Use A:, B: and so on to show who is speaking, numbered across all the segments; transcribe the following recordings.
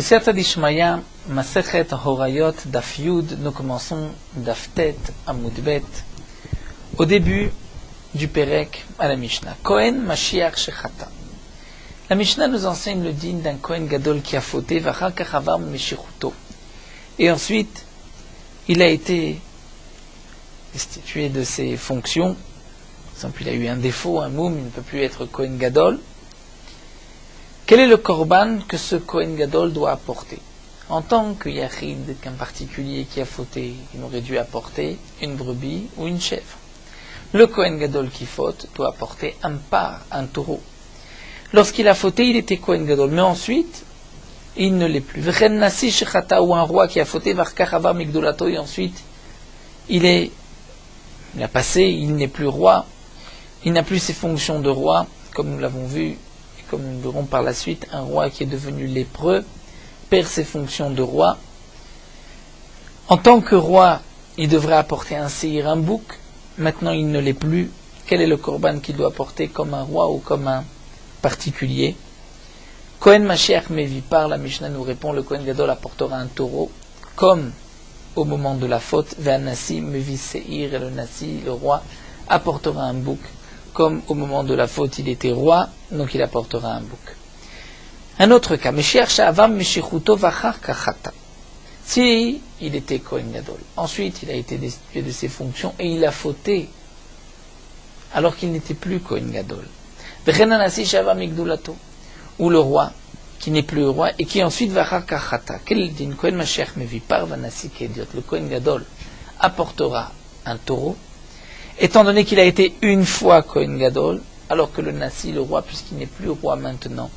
A: Siyata d'Ishmaya, Masechet Horayot, Daf Yud, nous commençons Daf Tet, Amud Bet, au début du Perek à la Mishnah. Kohen Mashiach Shechata. La Mishnah nous enseigne le din d'un Kohen Gadol qui a fauté, Vachar Kachavar Meshichuto. Et ensuite, il a été destitué de ses fonctions. Par exemple, il a eu un défaut, un moum, il ne peut plus être Kohen Gadol. Quel est le korban que ce Kohen Gadol doit apporter? En tant que Yachid, qu'un particulier qui a fauté, il aurait dû apporter une brebis ou une chèvre. Le Kohen Gadol qui faute doit apporter un par, un taureau. Lorsqu'il a fauté, il était Kohen Gadol, mais ensuite, il ne l'est plus. V'chen nasi shechata, ou un roi qui a fauté, varkachava migdolato, et ensuite, il a passé, il n'est plus roi, il n'a plus ses fonctions de roi, comme nous l'avons vu, comme nous verrons par la suite, un roi qui est devenu lépreux perd ses fonctions de roi. En tant que roi, il devrait apporter un séhir, un bouc. Maintenant, il ne l'est plus. Quel est le korban qu'il doit apporter comme un roi ou comme un particulier? Kohen Mashiach Mevipar, la Mishnah nous répond, le Kohen Gadol apportera un taureau, comme au moment de la faute. Ve'anasi Mevi Seir, et le Nasi, le roi, apportera un bouc, comme au moment de la faute il était roi, donc il apportera un bouc. Un autre cas, si il était Kohen Gadol, ensuite il a été destitué de ses fonctions et il a fauté alors qu'il n'était plus Kohen Gadol. Ou le roi qui n'est plus roi et qui ensuite va kachata. Quel din Kohen Mashiach Mevipar vanasi kediot. Le Kohen Gadol apportera un taureau, étant donné qu'il a été une fois Kohen Gadol, alors que le Nasi, le roi, puisqu'il n'est plus roi maintenant,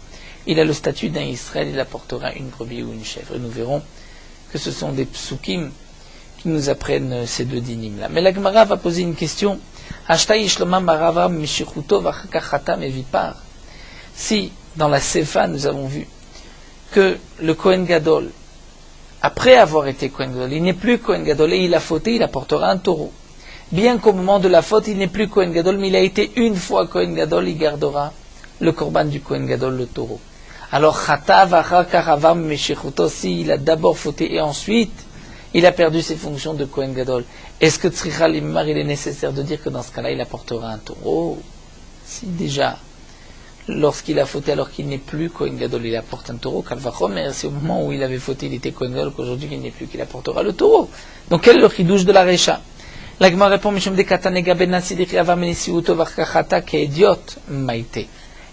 A: il a le statut d'un Israël, il apportera une brebis ou une chèvre. Et nous verrons que ce sont des psukim qui nous apprennent ces deux dinim-là. Mais la Gemara va poser une question. Si, dans la Sefa, nous avons vu que le Kohen Gadol, après avoir été Kohen Gadol, il n'est plus Kohen Gadol et il a fauté, il apportera un taureau. Bien qu'au moment de la faute, il n'est plus Kohen Gadol, mais il a été une fois Kohen Gadol, il gardera le korban du Kohen Gadol, le taureau. Alors, si il a d'abord fauté et ensuite, il a perdu ses fonctions de Kohen Gadol, est-ce que Tzricha Limar, il est nécessaire de dire que dans ce cas-là, il apportera un taureau? Si déjà, lorsqu'il a fauté alors qu'il n'est plus Kohen Gadol, il apporte un taureau, Kalvachomer, c'est au moment où il avait fauté, il était Kohen Gadol, qu'aujourd'hui il n'est plus, qu'il apportera le taureau. Donc, quel est le chidouche de la Recha? La Gemara répond,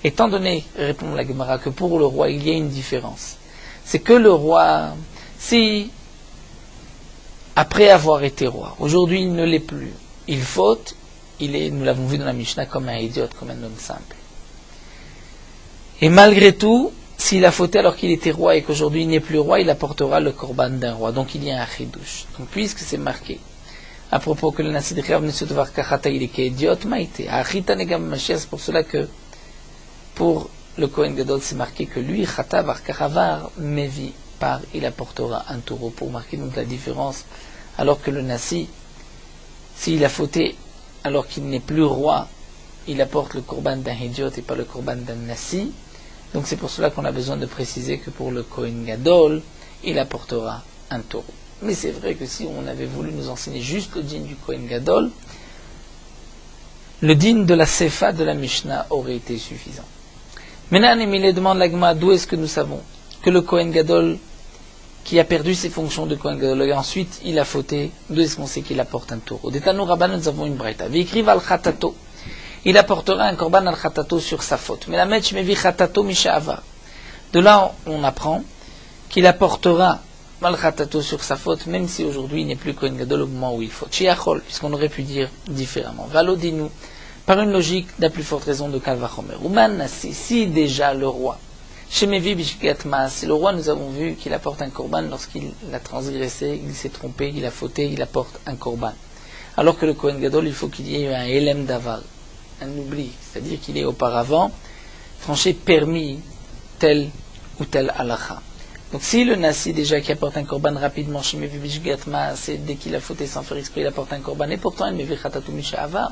A: étant donné, répond la Gemara, que pour le roi il y a une différence. C'est que le roi, si après avoir été roi, aujourd'hui il ne l'est plus, il faute, il est, nous l'avons vu dans la Mishnah, comme un idiote, comme un homme simple. Et malgré tout, s'il a fauté alors qu'il était roi et qu'aujourd'hui il n'est plus roi, il apportera le korban d'un roi. Donc il y a un chidouche. Donc puisque c'est marqué à propos que le Nasi de Chayav Nesut Var Kachata, il est qu'Idiot Maïté. Achita Negam Mashiach, c'est pour cela que pour le Kohen Gadol, c'est marqué que lui, Chata Var Kachavar Mevi par, il apportera un taureau pour marquer donc la différence. Alors que le Nasi, s'il a fauté alors qu'il n'est plus roi, il apporte le korban d'un Idiot et pas le korban d'un Nasi. Donc c'est pour cela qu'on a besoin de préciser que pour le Kohen Gadol, il apportera un taureau. Mais c'est vrai que si on avait voulu nous enseigner juste le din du Kohen Gadol, le din de la Sefa de la Mishnah aurait été suffisant. Maintenant, Émile demande la Gemara, d'où est-ce que nous savons que le Kohen Gadol, qui a perdu ses fonctions de Kohen Gadol, et ensuite il a fauté, d'où est-ce qu'on sait qu'il apporte un taureau? Des Tanour Rabban, nous avons une braïta. Vécrive al Khatato. Il apportera un korban al Khatato sur sa faute. Mais la Metch Mevi Khatato Misha'ava. De là, on apprend qu'il apportera Malchatato sur sa faute, même si aujourd'hui il n'est plus Kohen Gadol au moment où il faut. Chiachol, puisqu'on aurait pu dire différemment. Valodinu, par une logique de la plus forte raison de Kalvachomer. Ouman, si déjà le roi, Shemevi Bishgatma, c'est le roi, nous avons vu qu'il apporte un korban lorsqu'il a transgressé, il s'est trompé, il a fauté, il apporte un korban. Alors que le Kohen Gadol, il faut qu'il y ait un Elem Daval, un oubli, c'est-à-dire qu'il ait auparavant franchi permis tel ou tel halakha. Donc si le Nasi déjà qui apporte un korban rapidement chez Mevi Bishgatma, c'est dès qu'il a fauté sans faire exprès, il apporte un korban, et pourtant il Mevi Khatatou Misha'ava,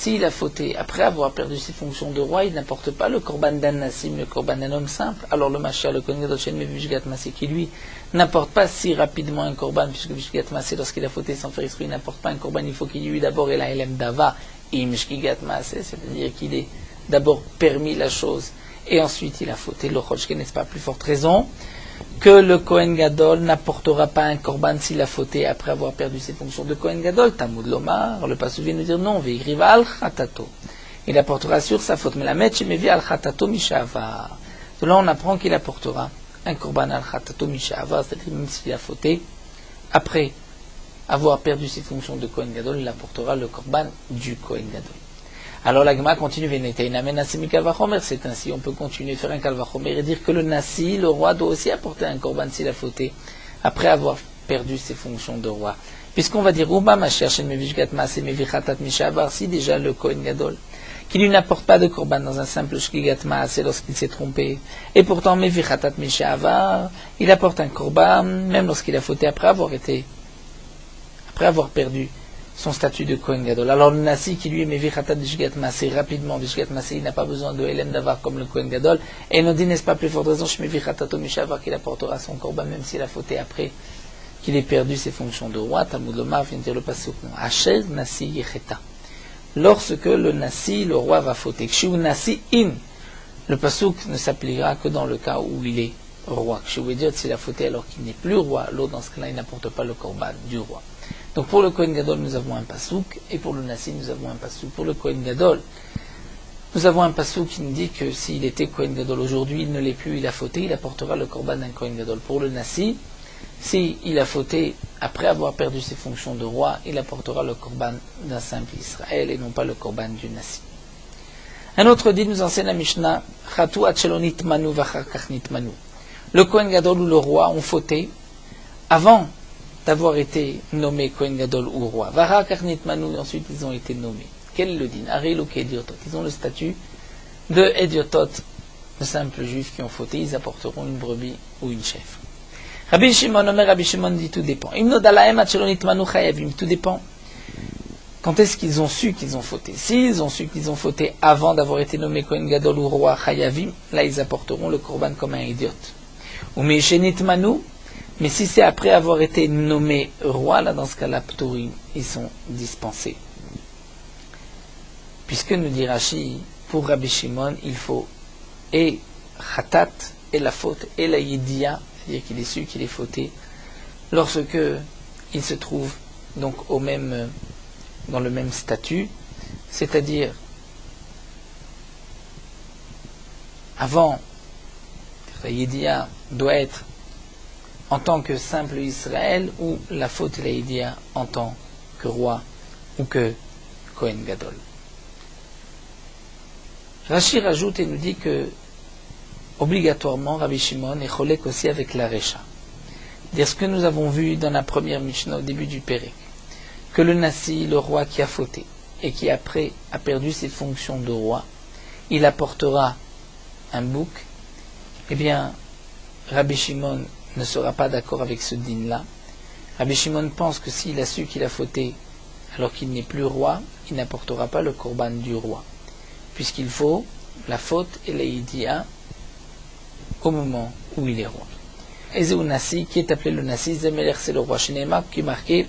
A: s'il a fauté après avoir perdu ses fonctions de roi, il n'apporte pas le korban d'un nassim, le korban d'un homme simple. Alors le Mashiach, le Kohen Gadol Shen Mevi Vishgat Masé, qui lui n'apporte pas si rapidement un korban, puisque Vishgat Masé, lorsqu'il a fauté sans faire exprès, il n'apporte pas un korban, il faut qu'il y ait eu d'abord el Elem Dava, im Shkigat Masé, c'est-à-dire qu'il ait d'abord permis la chose, et ensuite il a fauté. Le Choshke n'est pas plus forte raison que le Kohen Gadol n'apportera pas un korban s'il a fauté après avoir perdu ses fonctions de Kohen Gadol. Talmud Lomar, le passage vient nous dire non, ve'iriva al chatato. Il apportera sur sa faute, mais la metche mevi al chatato mishavar. De là on apprend qu'il apportera un korban al chatato mishavar, c'est-à-dire même s'il a fauté, après avoir perdu ses fonctions de Kohen Gadol, il apportera le korban du Kohen Gadol. Alors la Gemara continue, c'est ainsi, on peut continuer à faire un kalvachomer et dire que le nasi, le roi, doit aussi apporter un korban s'il a fauté, après avoir perdu ses fonctions de roi. Puisqu'on va dire, si déjà le Kohen Gadol, qui lui n'apporte pas de korban dans un simple shkigat maaseh lorsqu'il s'est trompé, et pourtant mevichatat mishavar, il apporte un korban, même lorsqu'il a fauté après avoir perdu son statut de Kohen Gadol. Alors le Nasi qui lui est Mevichatat Bishgat Masé, rapidement, Bishgat Masé, il n'a pas besoin de Elem Davar comme le Kohen Gadol, et il nous dit, n'est-ce pas plus forte raison, Shmevichatato Mishavar, qu'il apportera son korban, même s'il a fauté après qu'il ait perdu ses fonctions de roi. Talmud Lomar vient de dire le pasuk, non. Hachel Nasi Yecheta. Lorsque le Nasi, le roi, va fauter. Kshiu Nasi In. Le pasuk ne s'appliquera que dans le cas où il est roi. Kshiu Ediot, s'il a fauté alors qu'il n'est plus roi, l'autre dans ce cas-là, il n'apporte pas le korban du roi. Donc pour le Kohen Gadol, nous avons un pasouk, et pour le Nasi, nous avons un pasouk. Pour le Kohen Gadol, nous avons un pasouk qui nous dit que s'il était Kohen Gadol aujourd'hui, il ne l'est plus, il a fauté, il apportera le korban d'un Kohen Gadol. Pour le Nasi, s'il a fauté après avoir perdu ses fonctions de roi, il apportera le korban d'un simple Israël et non pas le korban du Nasi. Un autre dit, nous enseigne la Mishnah, Chatu Achelonit Manu Vachakachnit Manu. Le Kohen Gadol ou le roi ont fauté avant d'avoir été nommé Kohen Gadol ou roi. Vara Karnit Manu, ensuite ils ont été nommés. Quel est le din? Aril ou Kediotot. Ils ont le statut de Ediotot, de simples juifs qui ont fauté, ils apporteront une brebis ou une chèvre. Rabbi Shimon, Omer Rabbi Shimon dit tout dépend. Tout dépend. Quand est-ce qu'ils ont su qu'ils ont fauté? S'ils ont su qu'ils ont fauté avant d'avoir été nommés Kohen Gadol ou roi Chayavim, là ils apporteront le korban comme un idiote. Ou Meshenit Manu, mais si c'est après avoir été nommé roi, là dans ce cas-là, Ptorim, ils sont dispensés. Puisque nous dit Rashi, pour Rabbi Shimon, il faut et Khatat, et la faute, et la Yidia, c'est-à-dire qu'il est su qu'il est fauté, lorsque il se trouve donc dans le même statut, c'est-à-dire avant, la Yidia doit être en tant que simple Israël, ou la faute et la Yidia en tant que roi ou que Kohen Gadol. Rashi rajoute et nous dit que obligatoirement Rabbi Shimon est cholek aussi avec la Recha. C'est-à-dire ce que nous avons vu dans la première Mishnah au début du Pérek, que le Nasi, le roi qui a fauté et qui après a perdu ses fonctions de roi, il apportera un bouc. Eh bien, Rabbi Shimon ne sera pas d'accord avec ce din-là. Rabbi Shimon pense que s'il a su qu'il a fauté alors qu'il n'est plus roi, il n'apportera pas le korban du roi, puisqu'il faut la faute et la yidia au moment où il est roi. Ezeu Nasi, qui est appelé le Nasi, Zemelech, c'est le roi Shinema, qui est marqué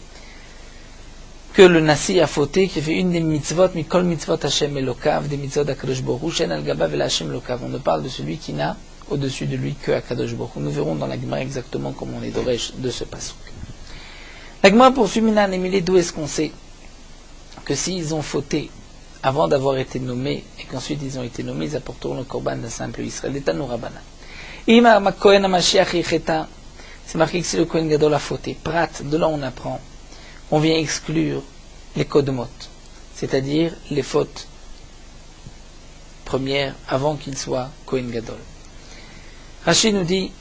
A: que le Nasi a fauté, qui fait une des mitzvot, Mikol mitzvot Hashem Elokav, des mitzvot d'Akadosh Baruch Hu, Shen al-Gabav el Hashem Elokav. On ne parle de celui qui n'a au-dessus de lui que Akadosh Baruch Hu. Nous verrons dans la Gemara exactement comment on est d'orège de ce pasuk. La Gemara poursuit Minan Emile, d'où est-ce qu'on sait que s'ils ont fauté avant d'avoir été nommés et qu'ensuite ils ont été nommés, ils apporteront le korban d'un simple Israël. L'État nous rabana. Ima Kohen Mashiach Yicheta, c'est marqué que si le Kohen Gadol a fauté. Prat, de là on apprend, on vient exclure les kodmot, c'est-à-dire les fautes premières avant qu'il soit Kohen Gadol. Rashi nous dit,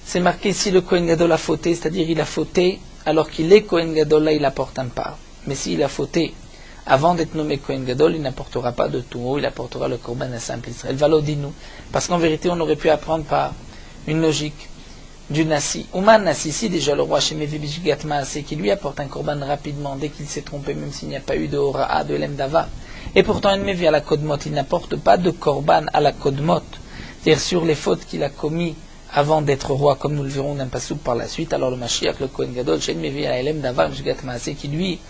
A: c'est marqué si le Kohen Gadol a fauté, c'est-à-dire il a fauté alors qu'il est Kohen Gadol, là il apporte un part. Mais s'il a fauté avant d'être nommé Kohen Gadol, il n'apportera pas de tout, il apportera le korban d'un simple Israël. Valo dis-nous, parce qu'en vérité on aurait pu apprendre par une logique du Nasi. Ouman Nasi, ici déjà le roi Shemevi Bishgat Maaseh, qui lui apporte un korban rapidement dès qu'il s'est trompé, même s'il n'y a pas eu de Hora'a, de Elem Dava. Et pourtant, il met à la Kodmot, il n'apporte pas de Korban à la Kodmot, c'est-à-dire sur les fautes qu'il a commis avant d'être roi, comme nous le verrons d'un passouk par la suite. Alors le Mashiach, le Kohen Gadol, Shen Mevi à Elem Davar, Mishgat Maaseh, qui lui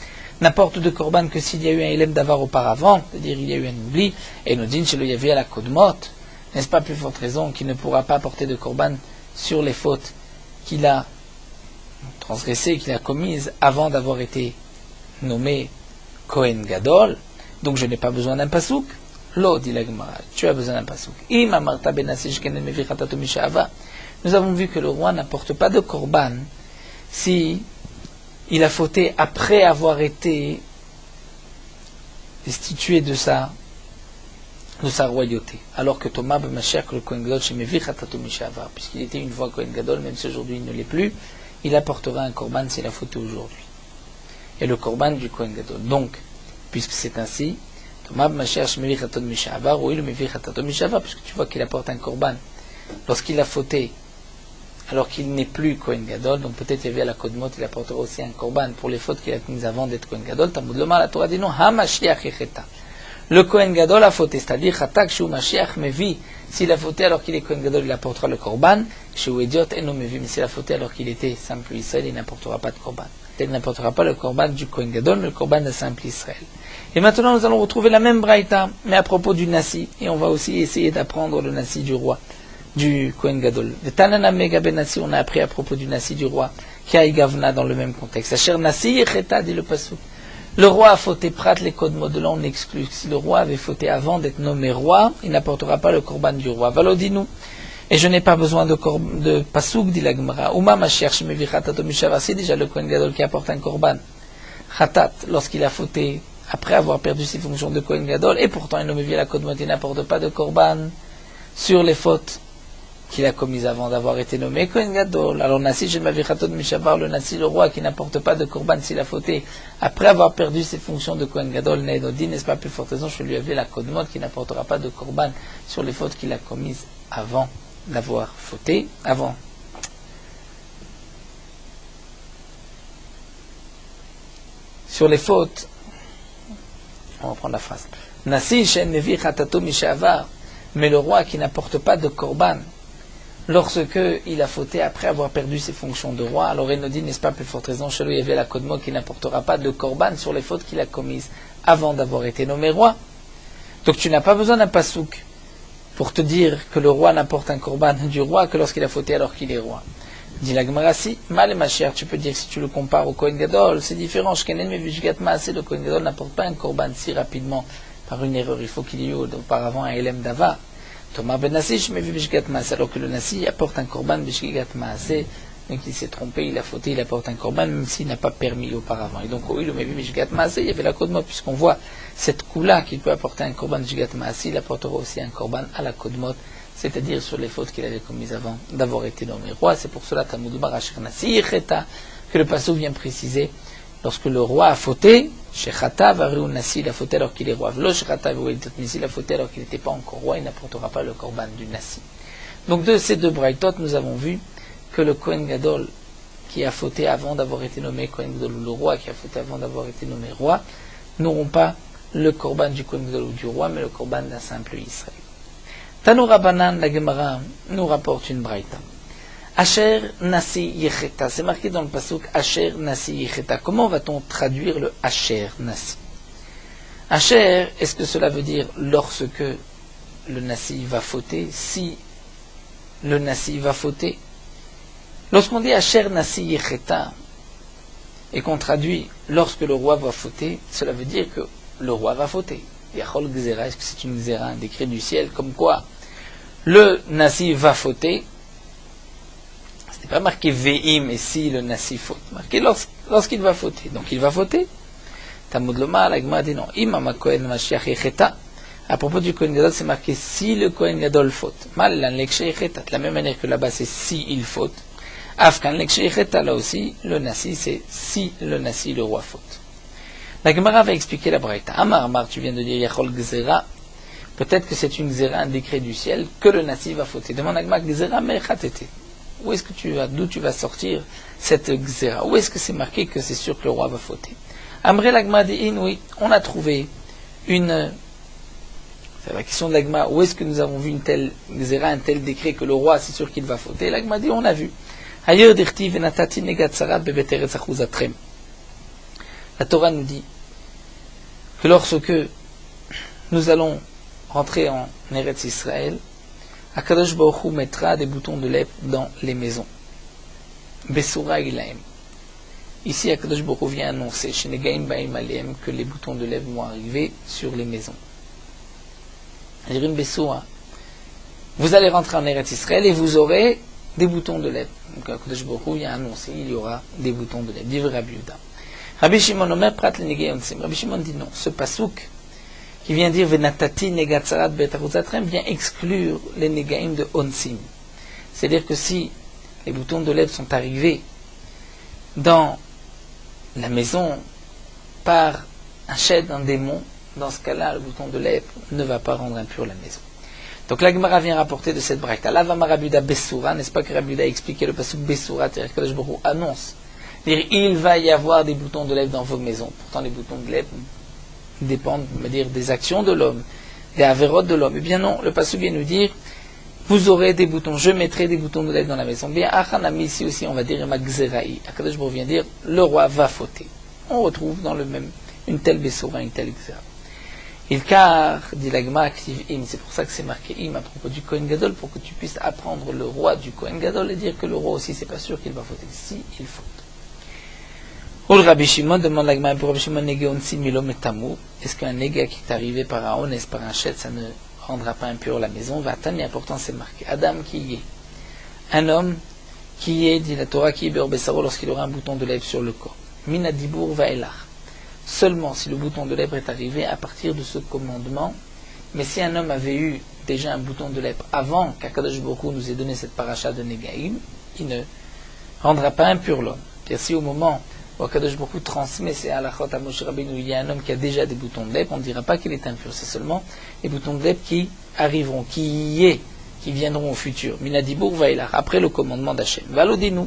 A: n'apporte de Korban que s'il y a eu un Elem Davar auparavant, c'est-à-dire il y a eu un oubli, et nous dit chez le Yavi à la Kodmot, n'est-ce pas plus forte raison qu'il ne pourra pas apporter de Korban sur les fautes qu'il a transgressées, qu'il a commises avant d'avoir été nommé Kohen Gadol. Donc je n'ai pas besoin d'un passouk. Lo, dit la Gemara, tu as besoin d'un passouk. Nous avons vu que le roi n'apporte pas de korban si il a fauté après avoir été destitué de sa royauté. Alors que Thomas ben Mashiach, le Kohen Gadol, puisqu'il était une fois Kohen Gadol, même si aujourd'hui il ne l'est plus, il apportera un korban s'il a fauté aujourd'hui. Et le korban du Kohen Gadol. Donc, puisque c'est ainsi, Thomas ben Mashiach, puisque tu vois qu'il apporte un korban lorsqu'il a fauté, alors qu'il n'est plus Kohen Gadol, donc peut-être il y avait à la Kodmot, il apportera aussi un korban pour les fautes qu'il a commises avant d'être Kohen Gadol. Talmud Lomar, la Torah dit non, ha-Mashiach echeta. Le Kohen Gadol a fauté, c'est-à-dire Chatak Shu Mashiach Mevi. S'il a fauté alors qu'il est Kohen Gadol, il apportera le korban. Shu Idiot Eno Mevi. Mais s'il a fauté alors qu'il était simple Israël, il n'apportera pas de korban. Il n'apportera pas le korban du Kohen Gadol, mais le korban de simple Israël. Et maintenant, nous allons retrouver la même braïta, mais à propos du Nasi. Et on va aussi essayer d'apprendre le Nasi du roi, du Kohen Gadol. Le Tanana Mega Ben Nasi, on a appris à propos du Nasi du roi, qui a Gavna dans le même contexte. Asher Nasi Yecheta, dit le pasuk. Le roi a fauté, prat les kodmot, de là on exclut. Si le roi avait fauté avant d'être nommé roi, il n'apportera pas le korban du roi. Valodinu. Et je n'ai pas besoin de pasouk, dit la Gemara. Uma Mashiach Shemevi Chatato Mishava, c'est déjà le Kohen Gadol qui apporte un korban. Chatat, lorsqu'il a fauté, après avoir perdu ses fonctions de Kohen Gadol, et pourtant il ne me vient la kodmot, il n'apporte pas de korban sur les fautes qu'il a commises avant d'avoir été nommé Kohen Gadol. Alors Nasi Shemevi Chatato Mishavar, le Nasi, le roi qui n'apporte pas de korban s'il a fauté, après avoir perdu ses fonctions de Kohen Gadol, n'est-ce pas plus forte raison, je lui avais la kodmot qui n'apportera pas de korban sur les fautes qu'il a commises avant d'avoir fauté, avant. Sur les fautes, on va prendre la phrase. Nasi shen mevi chatato mishavar, mais le roi qui n'apporte pas de korban, lorsque il a fauté après avoir perdu ses fonctions de roi, alors il nous dit, n'est-ce pas plus forte raison, chez lui il y avait la kodmot qui n'apportera pas de korban sur les fautes qu'il a commises avant d'avoir été nommé roi. Donc tu n'as pas besoin d'un pasouk pour te dire que le roi n'apporte un korban du roi que lorsqu'il a fauté alors qu'il est roi. Dit la Gemara, si, mal et ma chère, tu peux dire que si tu le compares au Kohen Gadol, c'est différent. Le Kohen Gadol n'apporte pas un korban si rapidement par une erreur. Il faut qu'il y ait eu auparavant un Elem Dava. Thomas ben Nasi, alors que le Nasi apporte un korban Bishgigat Maaseh, donc il s'est trompé, il a fauté, il apporte un korban même s'il n'a pas permis auparavant. Et donc, oui, le Mevi Bishgigat Maaseh, il y avait la Kodmot, puisqu'on voit cette coup-là qu'il peut apporter un korban Bishgigat Maaseh, il apportera aussi un korban à la Kodmot, c'est-à-dire sur les fautes qu'il avait commises avant d'avoir été nommé roi. C'est pour cela que le passouk vient préciser, lorsque le roi a fauté, Shechata Variou Nasi, il a fauté alors qu'il est roi. Vlo Shechata Variou Nasi, il a fauté alors qu'il n'était pas encore roi, il n'apportera pas le korban du Nasi. Donc de ces deux braïtot, nous avons vu que le Kohen Gadol qui a fauté avant d'avoir été nommé Kohen Gadol, ou le roi qui a fauté avant d'avoir été nommé roi, n'auront pas le korban du Kohen Gadol ou du roi, mais le korban d'un simple Israël. Tanoura Banan, la Gemara nous rapporte une braïta. Asher Nasi Yecheta, c'est marqué dans le pasuk Asher Nasi Yecheta. Comment va-t-on traduire le Asher Nasi? Asher, est-ce que cela veut dire lorsque le Nasi va fauter? Si le Nasi va fauter? Lorsqu'on dit Asher Nasi Yecheta et qu'on traduit lorsque le roi va fauter, cela veut dire que le roi va fauter. Yachol Gzera, est-ce que c'est une Gzera, un décret du ciel, comme quoi le Nasi va fauter? Ce n'est pas marqué Ve'im et si le Nasi faute, marqué lorsqu'il va fauter. Donc il va fauter. Talmud Lomar, la Gemara dit non. Imam Kohen Mashiach Yecheta. À propos du Kohen Gadol, c'est marqué si le Kohen Gadol faute. Mal lan lekshe Yecheta. De la même manière que là-bas c'est si il faute. Afkan lekshe Yecheta, là aussi, le Nasi c'est si le Nasi, le roi faute. La Gemara va expliquer la braïta. Amar, tu viens de dire Yachol Gzera. Peut-être que c'est une Gzera, un décret du ciel, que le Nasi va fauter. Demande à Gemara Gzera Mechatete. Où est-ce que tu vas, d'où tu vas sortir cette Gzera? Où est-ce que c'est marqué que c'est sûr que le roi va fauter? Amré la Gemara dit, oui, on a trouvé c'est la question de l'Agma, où est-ce que nous avons vu une telle xéra, un tel décret que le roi, c'est sûr qu'il va fauter. L'Agma dit, on a vu. Ailleurs dirti venatati negatsarat bebeteretz achuzatrem. La Torah nous dit que lorsque nous allons rentrer en Eretz Israël, Akadosh Baruch Hu mettra des boutons de lèpre dans les maisons. Besura ilaim. Ici, Akadosh Baruch Hu vient annoncer chez Negaim Baim Aleem que les boutons de lèvres vont arriver sur les maisons. C'est-à-dire une Besura. Vous allez rentrer en Eretz Israël et vous aurez des boutons de lèvres. Donc Akadosh Baruch Hu vient annoncer il y aura des boutons de lèvres. Divrei Rabbi Yehuda. Rabbi Shimon Omer prat le Negei Onsim. Rabbi Shimon dit non. Ce pasouk qui vient dire Venatati Negatzarat Bet Aruzatrem vient exclure les Negaim de Onsim. C'est-à-dire que si les boutons de lèvres sont arrivés dans la maison par un shed d'un démon, dans ce cas-là, le bouton de lèvres ne va pas rendre impur la maison. Donc la Gemara vient rapporter de cette braïta. Là, va Rabbi Yehuda Bessoura, n'est-ce pas que Rabbi Yehuda a expliqué le pasuk Bessoura, c'est-à-dire que Akadosh Baruch Hu annonce. C'est-à-dire, il va y avoir des boutons de lèvres dans vos maisons. Pourtant, les boutons de lèvres dépendent, des actions de l'homme, des avérotes de l'homme. Eh bien non, le pasuk vient nous dire, vous aurez des boutons, je mettrai des boutons de lèvres dans la maison. Bien, Achanami, ici aussi, on va dire, Magzeraï. Akadosh Baruch Hu vient dire, le roi va fauter. On retrouve dans le même, une telle Bessoura, une telle Gzera. Il car, dit l'Agma, active im, c'est pour ça que c'est marqué im à propos du Kohen Gadol, pour que tu puisses apprendre le roi du Kohen Gadol et dire que le roi aussi, c'est pas sûr qu'il va fauter. Si, il faute. Ou Rabbi Shimon demande l'Agma, pour Rabbi Shimon, Negeon si milom et tamou, est-ce qu'un néga qui est arrivé par un honest, par un chet, ça ne rendra pas impur la maison? Va attendre, et pourtant c'est marqué. Adam qui y est. Un homme qui est, dit la Torah, qui est berbessaro lorsqu'il aura un bouton de lèvre sur le corps. Mina dibour va elach. Seulement si le bouton de lèvre est arrivé à partir de ce commandement. Mais si un homme avait eu déjà un bouton de lèvre avant qu'Akadosh Baruch Hu nous ait donné cette paracha de Negaim, il ne rendra pas impur l'homme. C'est-à-dire si au moment où Akadosh Baruch Hu transmet ces halachot à Moshe Rabbeinu, il y a un homme qui a déjà des boutons de lèvre, on ne dira pas qu'il est impur. C'est seulement les boutons de lèvre qui arriveront, qui viendront au futur. Minadibour va elach, après le commandement d'Hachem. Valodinu.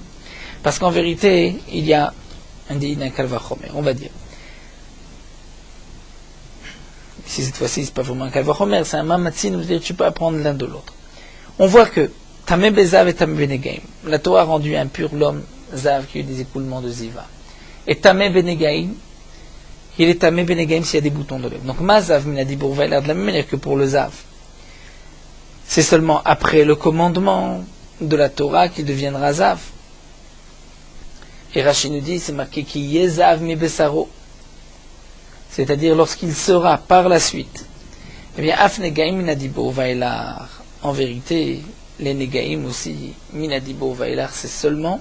A: Parce qu'en vérité, il y a un din, un kalvachomer, on va dire. Si cette fois-ci, c'est pas vraiment un kalvachomer, c'est un mamatzin, c'est-à-dire que tu peux apprendre l'un de l'autre. On voit que Tamé Bezav et Tamé Benegaim, la Torah a rendu impur l'homme Zav qui a eu des écoulements de Ziva. Et Tamé Benegaim, il est Tamé Benegaim s'il y a des boutons de lèvres. Donc Mazav Minadibour va de la même manière que pour le Zav. C'est seulement après le commandement de la Torah qu'il deviendra Zav. Et Rashi nous dit, c'est marqué qui Yezav mi Besaro. C'est-à-dire lorsqu'il sera par la suite. Eh bien, Af Negaim Minadibour Vailar. En vérité, les Negaim aussi, Minadibour Vailar, c'est seulement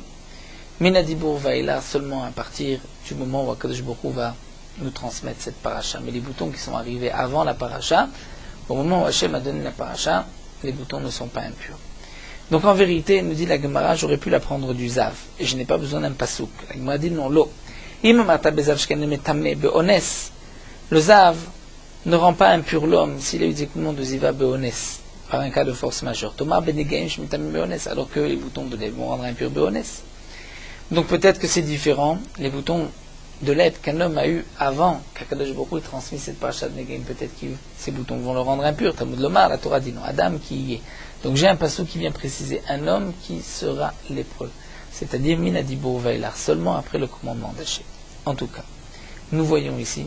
A: Minadibour Vailar, seulement à partir du moment où Akadosh Baruch Hu va nous transmettre cette paracha. Mais les boutons qui sont arrivés avant la paracha, au moment où Hachem a donné la paracha, les boutons ne sont pas impurs. Donc en vérité, nous dit la Gemara, j'aurais pu l'apprendre du Zav, et je n'ai pas besoin d'un pasouk. La Gemara dit non, l'eau. Le Zav ne rend pas impur l'homme s'il a eu des écoulements de Ziva Beones, par un cas de force majeure. Thomas Benegaim Shmitam Beones, alors que les boutons de lèvres vont rendre impur Beones. Donc peut-être que c'est différent, les boutons de lèvres qu'un homme a eu avant qu'Akadosh Baruch Hu ait transmis cette paracha de Negaim, peut-être que ces boutons vont le rendre impur. Talmud Lomar, la Torah dit non, Adam qui y est. Donc j'ai un passage qui vient préciser un homme qui sera lépreux, c'est-à-dire Minadibour Vailar, seulement après le commandement d'Hachem. En tout cas, nous voyons ici,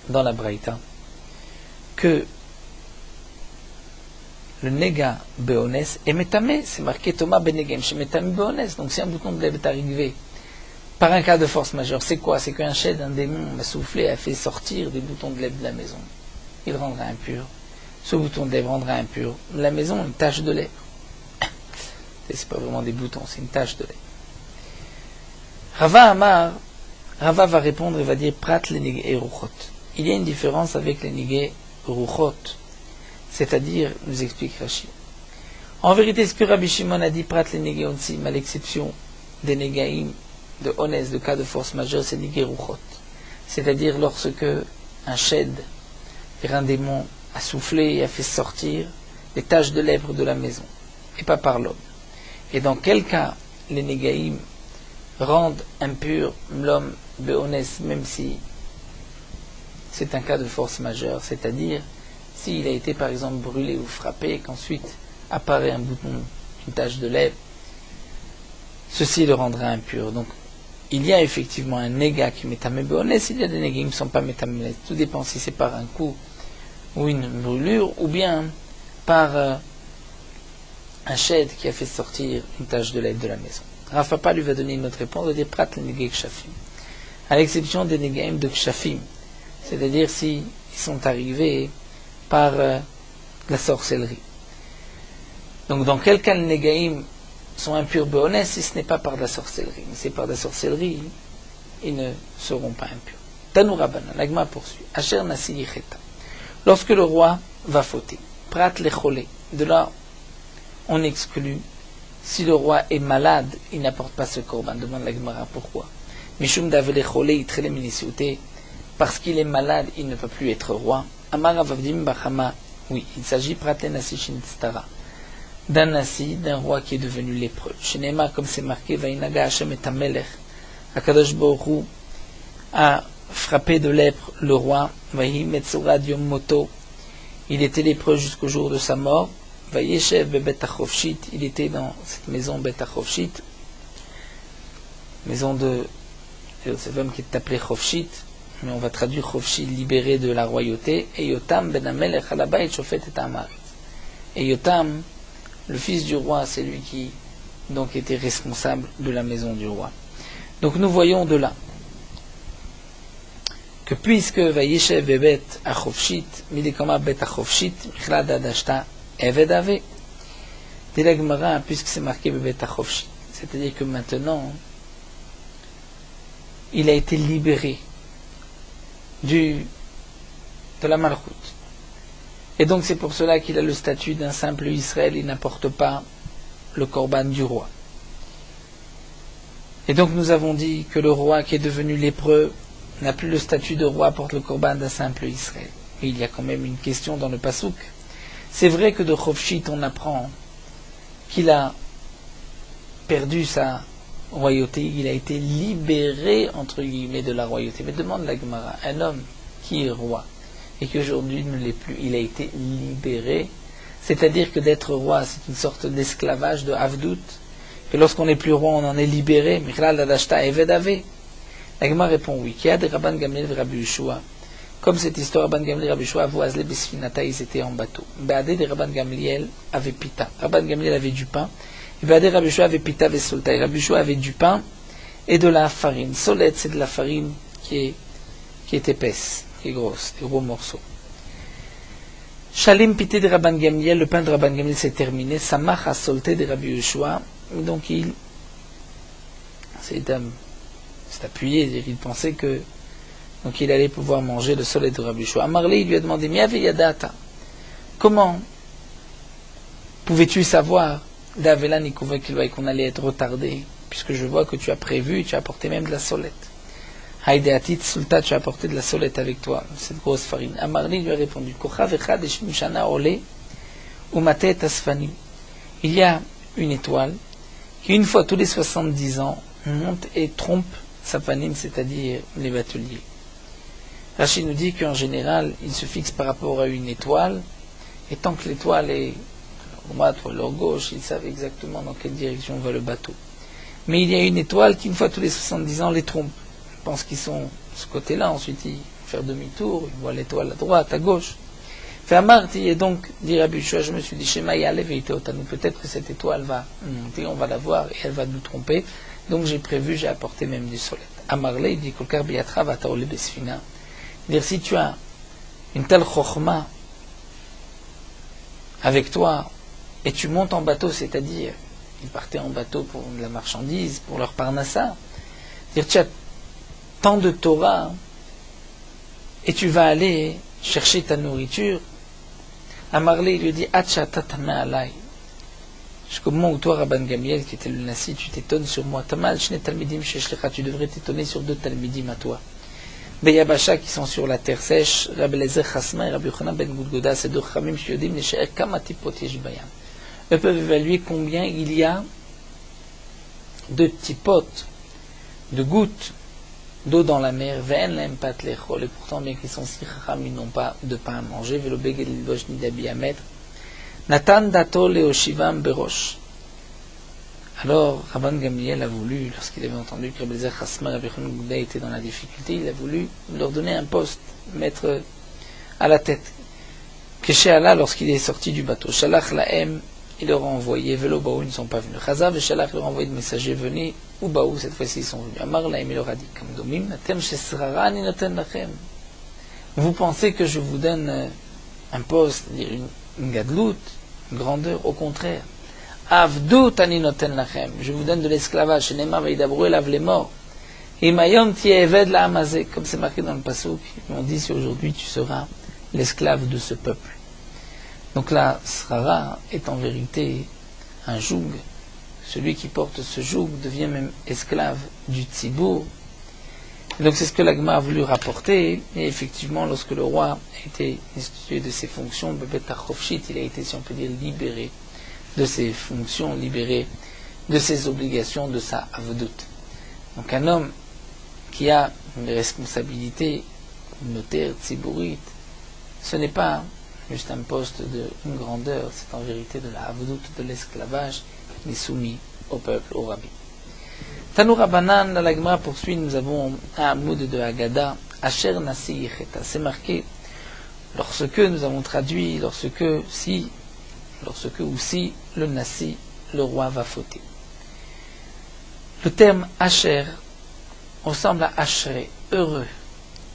A: dans la Braïta, que le Nega Beones est Metame, c'est marqué Thomas Benegem chez Metame Beones. Donc si un bouton de lèvre est arrivé par un cas de force majeure, c'est quoi? C'est qu'un chef d'un démon m'a soufflé, a fait sortir des boutons de lèvre de la maison. Il rendra impur. Ce bouton de lèvre rendra impur la maison, une tache de lèvre. C'est pas vraiment des boutons, c'est une tache de lèvre. Rava va répondre et va dire Prat le Nege et Ruchot. Il y a une différence avec les Nege Ruchot. C'est-à-dire, nous explique Rashi. En vérité, ce que Rabbi Shimon a dit, Prat le Nege Onsim, à l'exception des Negaim, de Honest, de cas de force majeure, c'est Nege Ruchot. C'est-à-dire lorsque un shed, un démon, a soufflé et a fait sortir les taches de lèvres de la maison, et pas par l'homme. Et dans quel cas les Negaim rendent impur l'homme Beones, même si c'est un cas de force majeure, c'est-à-dire s'il a été par exemple brûlé ou frappé et qu'ensuite apparaît un bouton, une tache de lait, ceci le rendra impur. Donc il y a effectivement un néga qui est métamébéonès, il y a des négas qui ne sont pas métamébéonès. Tout dépend si c'est par un coup ou une brûlure, ou bien par un shed qui a fait sortir une tache de lait de la maison. Rav Papa lui va donner une autre réponse, il va dire prat le négé kshafim. À l'exception des négaim de kshafim, c'est-à-dire s'ils sont arrivés par la sorcellerie. Donc dans quel cas les négaim sont impurs béonès si ce n'est pas par la sorcellerie. Mais c'est par la sorcellerie, ils ne seront pas impurs. Tanou Rabbanan, l'agma poursuit. Asher nasi yicheta. Lorsque le roi va fauter, prat lecholé, de là on exclut, si le roi est malade, il n'apporte pas ce korban. Demande la Gemara pourquoi. Mishum davele cholé itrele minisiuté, parce qu'il est malade, il ne peut plus être roi. Amar avavdim bachama, oui, il s'agit prat le nasi shinitstara, d'un nasi, d'un roi qui est devenu lépreux. Shenema, comme c'est marqué, Vainaga Hashem et Amelech, Akadosh Baruch Hu a frappé de lèpre le roi, Vahi Metzorad Yom Moto, il était lépreux jusqu'au jour de sa mort, Vayeshev Bebet Achovshit, il était dans cette maison Bet Achovshit, maison de cette femme qui est appelée Chovshit, mais on va traduire Chovshit, libéré de la royauté, et Yotam Ben Amelech Alabait Shofet et Amar. Et Yotam, le fils du roi, c'est lui qui donc était responsable de la maison du roi. Donc nous voyons de là que puisque Vayeshev Bebet Achovshit, Midekama Bet Achovshit, Michlad Adashta Eved Ave, dit la Gemara, puisque c'est marqué Bebet Achovshit, c'est-à-dire que maintenant il a été libéré de la malchoute. Et donc c'est pour cela qu'il a le statut d'un simple Israël, il n'apporte pas le korban du roi. Et donc nous avons dit que le roi qui est devenu lépreux n'a plus le statut de roi, porte le korban d'un simple Israël. Mais il y a quand même une question dans le pasouk. C'est vrai que de Chovshit on apprend qu'il a perdu sa royauté, il a été libéré entre guillemets de la royauté. Mais demande la Gemara, un homme qui est roi et qui aujourd'hui ne l'est plus, il a été libéré, c'est-à-dire que d'être roi c'est une sorte d'esclavage, de Havdout, et lorsqu'on n'est plus roi on en est libéré. Michlal Adashta Eved Ave. La Gemara répond oui. Qui a des Rabban Gamliel et Rabbi Yeshua, comme cette histoire, Rabban Gamliel et Rabbi Yeshua, Voazle Besfinata, ils étaient en bateau. Beadé des Rabban Gamliel avait pita. Rabban Gamliel avait du pain, et Beadé Rabbi Yeshua avait pita vesolta. Et Rabbi Yeshua avait du pain et de la farine. Solette, c'est de la farine qui est épaisse, qui est grosse, des gros morceaux. Shalim pité de Rabban Gamliel, le pain de Rabban Gamliel s'est terminé. Samach a solté de Rabbi Yeshua, donc il s'est appuyé, il pensait que donc il allait pouvoir manger le soleil de Rabbi Yeshua. Amarlé, il lui a demandé, Miaveyadata, comment pouvais-tu savoir d'Avela Nikouvekilvaï qu'on allait être retardé, puisque je vois que tu as prévu, tu as apporté même de la solette. Haïdeatit Sulta, tu as apporté de la solette avec toi, cette grosse farine. Amarlé lui a répondu, Kochav Echad Eshmishana Ole Umatet Asfani. Il y a une étoile qui, une fois tous les 70 ans, monte et trompe Safanim, c'est-à-dire les bateliers. Rachid nous dit qu'en général, il se fixe par rapport à une étoile, et tant que l'étoile est à leur droite ou à leur gauche, ils savent exactement dans quelle direction va le bateau. Mais il y a une étoile qui, une fois tous les 70 ans, les trompe. Ils pensent qu'ils sont de ce côté-là, ensuite ils font demi-tour, ils voient l'étoile à droite, à gauche. Et donc, dit Rabbi Yeshua, je me suis dit, Shema Yalev et Otanu, peut-être que cette étoile va monter, on va la voir et elle va nous tromper. Donc j'ai prévu, j'ai apporté même du soleil. Amarle, il dit, Kolkar Biatra va taole besfina. Dire, si tu as une telle chokhma avec toi, et tu montes en bateau, c'est-à-dire, ils partaient en bateau pour de la marchandise, pour leur parnassa, dire, tu as tant de Torah, et tu vas aller chercher ta nourriture. Amarle, il lui dit, Acha tatama alay. Jusqu'au moment où toi, Rabban Gamliel, qui était le nasi, tu t'étonnes sur moi. Tamal, shne talmidim sheshlecha, tu devrais t'étonner sur 2 talmidim à toi. Beyabasha, qui sont sur la terre sèche, Rabbi Lezer Chasma et Rabbi Yochanan ben Gudgoda, c'est 2 Chamim Shiodim, Neshe'er Kamatipot Yesh Bayam. Eux peuvent évaluer combien il y a de tipotes, de gouttes d'eau dans la mer, ve'en lahem pat lechol, et pourtant bien qu'ils sont si chacham, ils n'ont pas de pain à manger, ve'lo beged lilbosh ni d'habits à mettre, natan dato leoshivam berosh. Alors, Rabban Gamliel a voulu, lorsqu'il avait entendu que Rabbi Eliezer Chasma Rabbi Yochanan Gouda était dans la difficulté, il a voulu leur donner un poste, mettre à la tête. Keshéala, lorsqu'il est sorti du bateau, Shalach Lahem, il leur a envoyé, Velo Baou, ils ne sont pas venus. Chazav et Shalach leur a envoyé de messagers, venez, ou Baou, cette fois-ci ils sont venus. Amar Lahem, il leur a dit, comme Domim, Atem Shesrara Ani Noten Lachem. Vous pensez que je vous donne un poste, c'est-à-dire une gadlout, une grandeur, au contraire. Avdut ani noten lachem. Je vous donne de l'esclavage. Shenema vaïdabru elav les morts. Imayom tieved la amazé. Comme c'est marqué dans le passouk, on dit si aujourd'hui tu seras l'esclave de ce peuple. Donc là, srara est en vérité un joug. Celui qui porte ce joug devient même esclave du tzibour. Et donc c'est ce que l'Agma a voulu rapporter. Et effectivement, lorsque le roi a été institué de ses fonctions, Bebet Achofshit, il a été, si on peut dire, libéré de ses fonctions, libéré de ses obligations, de sa avdut. Donc un homme qui a une responsabilité communautaire, tzibourite, ce n'est pas juste un poste d'une grandeur, c'est en vérité de la avdut, de l'esclavage, il est soumis au peuple, au rabbi. Tanou Rabbanan, la Gemara poursuit, nous avons un mood de Haggadah, Asher Nasi Yecheta, c'est marqué, lorsque nous avons traduit, lorsque ou si le Nasi, le roi, va fauter. Le terme Asher ressemble à Ashré, heureux.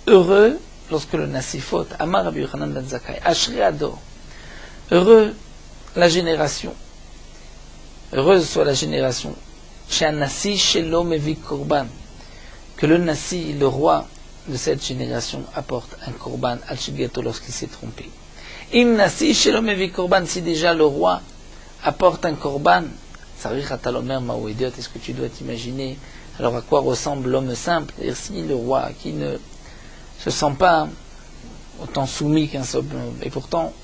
A: Heureux lorsque le Nasi faute. Amar Rabbi Yochanan ben Zakkai. Ashré adore. Heureux la génération. Heureuse soit la génération. Chez un Nasi, chez l'homme evi korban. Que le Nasi, le roi de cette génération, apporte un korban al shigato lorsqu'il s'est trompé. Im Nasi, chez l'homme evi korban. Si déjà le roi apporte un korban, est-ce que tu dois t'imaginer alors à quoi ressemble l'homme simple? C'est-à-dire si le roi qui ne se sent pas autant soumis qu'un seul homme, et pourtant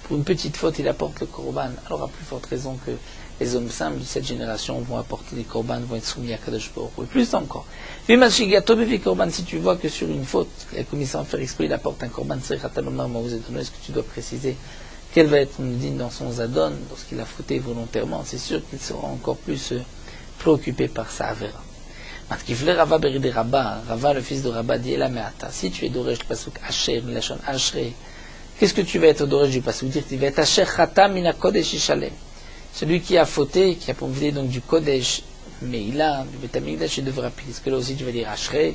A: pour une petite faute il apporte le korban, alors à plus forte raison que les hommes simples de cette génération vont apporter des korban, vont être soumis à Kadosh Baruch Hu. Et plus encore, si tu vois que sur une faute il a commis sans faire exprès, il apporte un korban, est-ce que tu dois préciser quel va être digne dans son zadon lorsqu'il a fauté volontairement? C'est sûr qu'il sera encore plus préoccupé par sa avera. Rava, le fils de Rabba, dit si tu es d'Oresh le pasuk Asher, Milachon Ashrei, qu'est-ce que tu vas être d'Oresh du pasuk? Dire tu vas être Asher Chata Mina Kodesh Yishalem. Celui qui a fauté, qui a profité donc du Kodesh, mais il a du Betamikdash, il devra payer. Est-ce que là aussi tu vas dire Ashrei?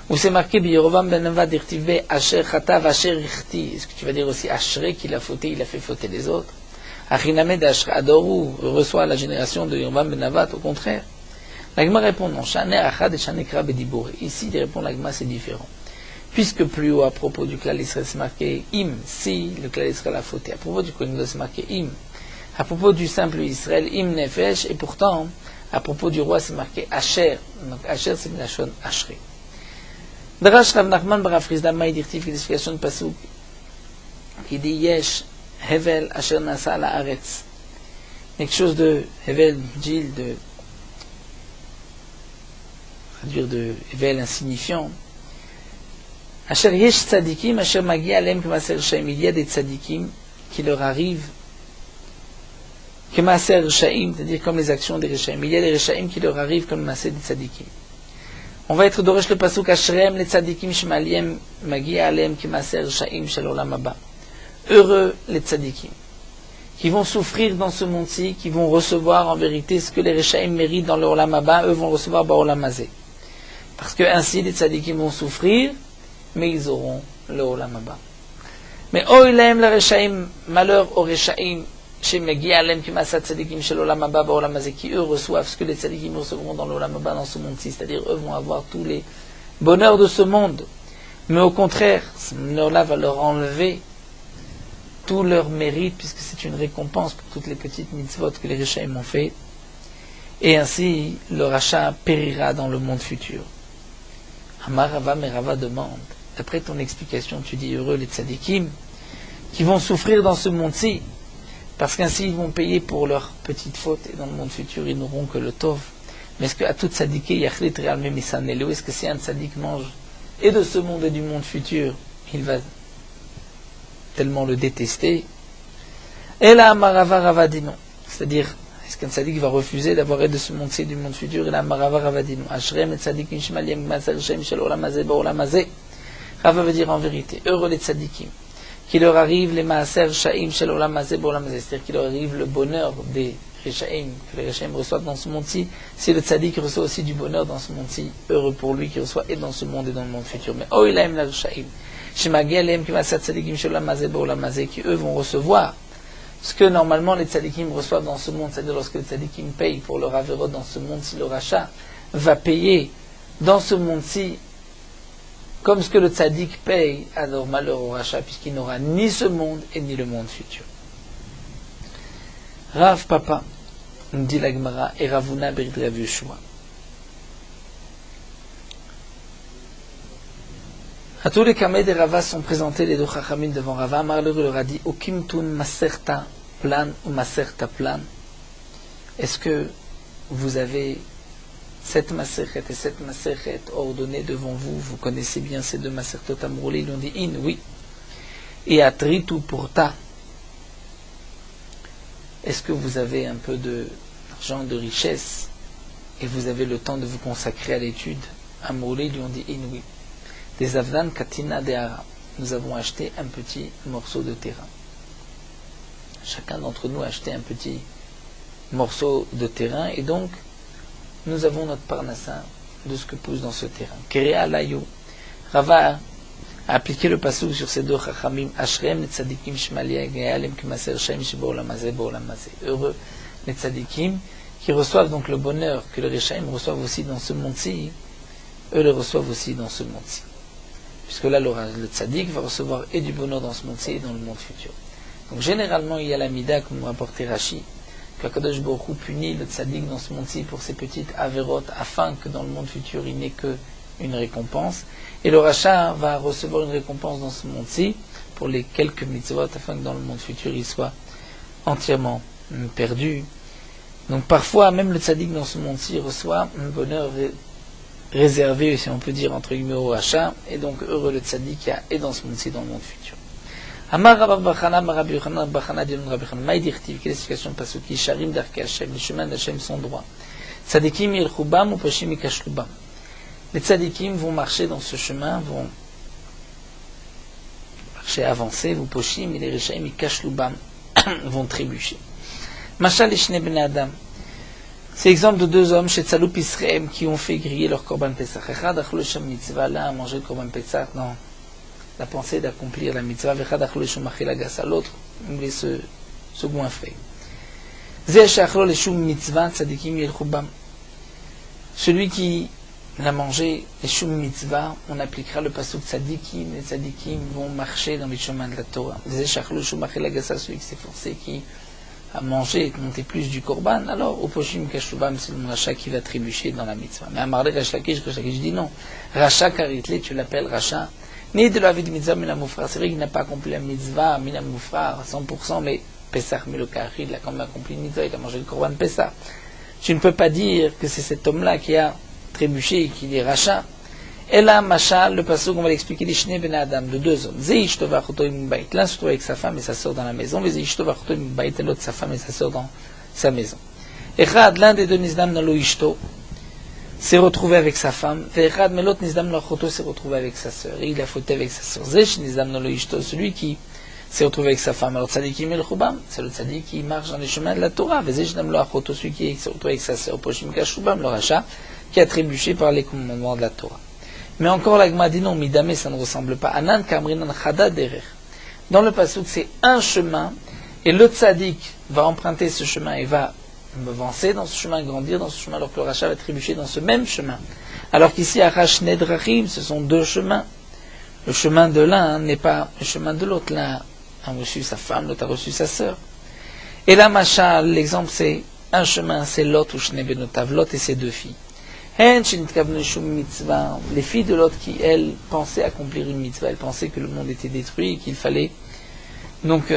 A: Ou c'est marqué Biyorovam ben Navad Irtivbe Asher Chatav Asher Irti. Est-ce que tu vas dire aussi Ashrei qu'il a fauté, il a fait fauter les autres? Achinamed Ashrei Adoru reçoit la génération de Yorovam ben Navad, au contraire. L'Agma répond non. Shane Achad et Shane Kra Bedibore. Ici, il répond l'Agma, c'est différent. Puisque plus haut, à propos du Klal Israël, c'est marqué Im, si le Klal Israël a fauté. À propos du Kohen Gadol, c'est marqué Im. À propos du simple Israël, Im Nefesh. Et pourtant, à propos du roi, c'est marqué Asher. Donc Asher, c'est Milachon Ashrei. Darash Rav Nachman Bar Afrizda Maïdirtif, l'explication de Pasuk, qui dit Yesh, Hevel, Asher Nasa la Aretz. Quelque chose de Hevel, Gil, de traduire de Hevel insignifiant. Asher Yesh Tzadikim, Asher Magi Alem Kemaser Shaim. Il y a des Tzadikim qui leur arrivent Kemaser Shaim, c'est-à-dire comme les actions des Reshaim. Il y a des Reshaim qui leur arrivent comme Maser des Tzadikim. On va être d'Oresh le pasuk Ashrem les tzadikim shemaliem magi alem kimaser shaim shel olam haba. Heureux les tzadikim qui vont souffrir dans ce monde-ci, qui vont recevoir en vérité ce que les reshaim méritent dans le olam haba, eux vont recevoir ba olam hazé. Parce que ainsi les tzadikim vont souffrir, mais ils auront le olam haba. Mais oy lahem la reshaim, malheur aux reshaim chez Megi Alem qui massa tzadikim shel olam haba ba olam hazé, qui eux reçoivent ce que les tzadikim recevront dans l'olam haba, dans ce monde-ci, c'est-à-dire eux vont avoir tous les bonheurs de ce monde, mais au contraire ce bonheur-là va leur enlever tout leur mérite, puisque c'est une récompense pour toutes les petites mitzvot que les Rishaim ont fait, et ainsi le rachat périra dans le monde futur. Amar Rava, mais Rava demande, d'après ton explication tu dis heureux les tzadikim qui vont souffrir dans ce monde-ci, parce qu'ainsi ils vont payer pour leurs petites fautes, et dans le monde futur ils n'auront que le tov. Mais est-ce qu'à tout tzaddiké, yachlit real même isanelo, est-ce que si un tzaddik mange et de ce monde et du monde futur, il va tellement le détester? Et là, Marava Rava dit non. C'est-à-dire, est-ce qu'un tzaddik va refuser d'avoir aide de ce monde-ci et du monde futur? Et là, Marava Rava dit non. Ashrem et tzaddik nishmal yem gmasel shem shel olamazé ba olamazé. Rava veut dire en vérité, heureux les tzaddikim, qu'il leur arrive les maaser shaim shel olamazé ba olamazé. C'est-à-dire qu'il leur arrive le bonheur des Rechaim, que les Rechaim reçoivent dans ce monde-ci. Si le tzaddik reçoit aussi du bonheur dans ce monde-ci, heureux pour lui qui reçoit et dans ce monde et dans le monde futur. Mais oh, il aime la Rechaim. Shemagialem qui eux vont recevoir ce que normalement les tzadikim reçoivent dans ce monde, c'est-à-dire lorsque les tzadikim payent pour leur avéro dans ce monde-ci, le rachat va payer dans ce monde-ci comme ce que le tzaddik paye à leur malheur au rachat, puisqu'il n'aura ni ce monde et ni le monde futur. Rav Papa, nous dit la Gemara, et Ravuna Berit Rav Yeshua. À tous les kameh des Ravas sont présentés les deux chachamim devant Rava. Amar leur a dit, Okimtun maserta plan ou maserta plan. Est-ce que vous avez cette maserhet et cette maserhet ordonnées devant vous? Vous connaissez bien ces deux masertot amroulés. Ils ont dit in, oui. Et atritu porta. Est-ce que vous avez un peu d'argent, de richesse, et vous avez le temps de vous consacrer à l'étude? Amroulés lui ont dit in, oui. Des Avdan Katina de Hara. Nous avons acheté un petit morceau de terrain. Chacun d'entre nous a acheté un petit morceau de terrain et donc nous avons notre parnassa de ce que pousse dans ce terrain. Kerea Layo. Rava a appliqué le passouk sur ces deux chachamim. Ashrem tzadikim shmalia gayalem kemaser shem shibolamazé bolamazé. Heureux les tzadikim qui reçoivent donc le bonheur que les Rechaim reçoivent aussi dans ce monde-ci. Eux le reçoivent aussi dans ce monde-ci. Puisque là, le tzaddik va recevoir et du bonheur dans ce monde-ci et dans le monde futur. Donc généralement, il y a la mida, comme nous rapportait Rashi, que Kadosh Baruch Hu punit le tzaddik dans ce monde-ci pour ses petites avérotes, afin que dans le monde futur, il n'ait qu'une récompense. Et le rachat va recevoir une récompense dans ce monde-ci pour les quelques mitzvot, afin que dans le monde futur, il soit entièrement perdu. Donc parfois, même le tzaddik dans ce monde-ci reçoit un bonheur réservé, si on peut dire, entre guillemets, au rachat, et donc heureux le tzaddik qui a et dans ce monde-ci, dans le monde futur. Amar Rabbi Bachana, Rabbi Yochanan, Bachana, Dion Rabbi Yochanan, Maïdirtiv, quelle est la situation de Pasuki, Sharim Darke Hashem, les chemins d'Hashem sont droits. Tzadikim yilchubam ou pashim ikashlubam. Les tzadikim vont marcher dans ce chemin, vont marcher avancer, vont poshim, et les rechaim ikashlubam vont trébucher. Machal ishne ben Adam. C'est l'exemple de deux hommes chez Tzaloup Israël qui ont fait griller leur Korban Pesach. Echad achlo sham mitzvah, l'un a mangé le Korban Pesach dans la pensée d'accomplir la mitzvah. Vechad achlo shum achil agasa, l'autre voulait se goinfrer. Zeh shachlo le shum mitzvah, tzadikim yelchubam. Celui qui l'a mangé, les shum mitzvah, on appliquera le pasuk tzadikim. Les tzadikim vont marcher dans les chemins de la Torah. Zeh shachlo shum achil agasa, celui qui s'est forcé, qui à manger et monter plus du korban, alors au poshim kashubam, c'est le rachat qui va trébucher dans la mitzvah. Mais à marler Rachakish dit non. Rachat karitle, tu l'appelles rachat. Ni de la vie de mitzvah, mais la moufra. C'est vrai qu'il n'a pas accompli la mitzvah, mais la moufra à 100%, mais Pesach, mais le kari, il a quand même accompli le mitzvah, il a mangé le korban Pesach. Tu ne peux pas dire que c'est cet homme-là qui a trébuché et qu'il est rachat. Et là, Machal, le passage, on va l'expliquer, les Shne Ben Adam, de deux hommes. Zeish Tova Chotoim Bait. L'un se trouve avec sa femme et sa sœur dans la maison, mais Zeish Tova Chotoim Bait, et l'autre sa femme et sa sœur dans sa maison. Echad, l'un des deux Nizdam Nalo Ishto, s'est retrouvé avec sa femme. Echad, mais l'autre Nizdam Nalo Choto s'est retrouvé avec sa sœur. Et il a fauté avec sa sœur. Zeish Nizdam Nalo Ishto, celui qui s'est retrouvé avec sa femme. Alors, Tzadikim El Chubam, c'est le Tzadik qui marche dans les chemins de la Torah. Zeish Nizdam Nalo Choto, celui qui s'est retrouvé avec sa sœur. Poshim Kashubam, le rachat, qui a trébuché par les commandements de la Torah. Mais encore la Gemara dit non, midame, ça ne ressemble pas. Anan kamrinan chada derer. Dans le pasuk, c'est un chemin, et le tzaddik va emprunter ce chemin et va avancer dans ce chemin, grandir dans ce chemin, alors que le rachat va trébucher dans ce même chemin. Alors qu'ici, arash nedrachim, ce sont deux chemins. Le chemin de l'un n'est pas le chemin de l'autre. L'un a reçu sa femme, l'autre a reçu sa sœur. Et là, Machal, l'exemple, c'est un chemin, c'est Lot ou Shne Benotav, Lot et ses deux filles. Les filles de l'autre qui, elles, pensaient accomplir une mitzvah, elles pensaient que le monde était détruit et qu'il fallait donc